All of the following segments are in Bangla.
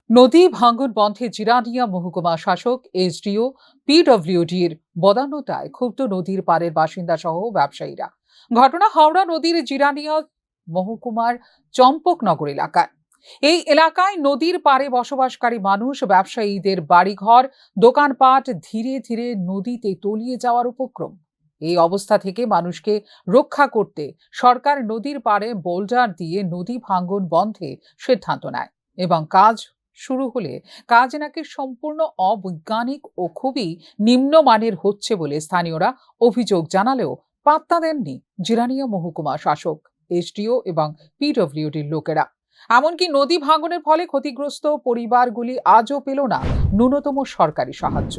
নদী ভাঙন বন্ধে জিরানিয়া মহকুমা শাসক এসডিও পিডব্লিউডির বদান্যতায় ক্ষুব্ধ নদীর পাড়ের বাসিন্দা সহ ব্যবসায়ীরা। ঘটনা হাওড়া নদীর জিরানিয়া মহকুমার চম্পকনগর এলাকায়। এই এলাকায় নদীর পাড়ে বসবাসকারী মানুষ, ব্যবসায়ীদের বাড়িঘর, দোকানপাট ধীরে ধীরে নদীতে তলিয়ে যাওয়ার উপক্রম। এই অবস্থা থেকে মানুষকে রক্ষা করতে সরকার নদীর পাড়ে বোল্ডার দিয়ে নদী ভাঙন বন্ধে সিদ্ধান্ত নেয় এবং কাজ শুরু হলে কাজ নাকি সম্পূর্ণ অবৈজ্ঞানিক ও খুবই নিম্নমানের হচ্ছে বলে স্থানীয়রা অভিযোগ জানালেও পাত্তা দেননি জিরানিয়া মহকুমা শাসক, এসডিও এবং পিডব্লিউডির লোকেরা। এমনকি নদী ভাঙনের ফলে ক্ষতিগ্রস্ত পরিবারগুলি আজও পেল না ন্যূনতম সরকারি সাহায্য।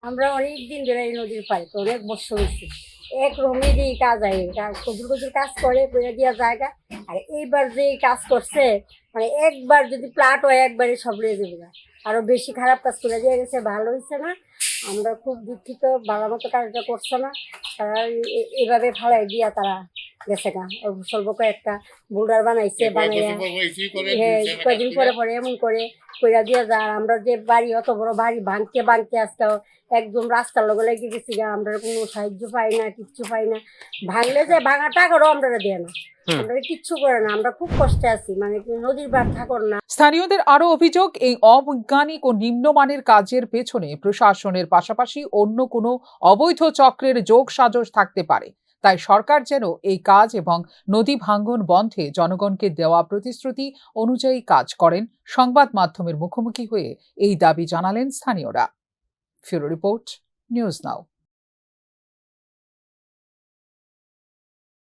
আমরা অনেক দিন ধরে এই নদীর পাড়ে অনেক বছর হয়েছে এক রমেরই কাজ আয় কচুর কচুর কাজ করে বইয়া দেওয়া জায়গা। আর এইবার যে কাজ করছে মানে একবার যদি প্লাট হয় একবারে সব লয়ে যাবে না, আরো বেশি খারাপ কাজ করে দিয়ে গেছে, ভালো হয়েছে না। আমরা খুব দুঃখিত, ভালো মতো কাজটা করছে না তারা, এইভাবে ফালাই দিয়া তারা গেছে না। সর্বকে একটা বোল্ডার বানাইছে, বানাইয়া কয়েকদিন পরে পরে এমন করে কইরা দিয়া যায়। আমরা যে বাড়ি অত বড় বাড়ি ভাঙতে ভাঙতে আজকে একদম রাস্তার লগে লেগে গেছি গা, আমরা কোনো সাহায্য পাই না, কিচ্ছু পাই না। ভাঙলে যে ভাঙা টাকারও আমরা দেয় না, আমরা কিচ্ছু করে না, আমরা খুব কষ্টে আছি, মানে নদীর বার থাকর না। স্থানীয়দের আরো অভিযোগ, এই অবৈজ্ঞানিক ও নিম্নমানের কাজের পেছনে প্রশাসনের পাশাপাশি অন্য কোনো অবৈধ চক্রের যোগ সাজস থাকতে পারে। তাই সরকার যেন এই কাজ এবং নদী ভাঙন বন্ধে জনগণকে দেওয়া প্রতিশ্রুতি অনুযায়ী কাজ করেন। সংবাদ মাধ্যমের মুখোমুখি হয়ে এই দাবি জানালেন স্থানীয়রা। ফিউরো রিপোর্ট, নিউজ নাও।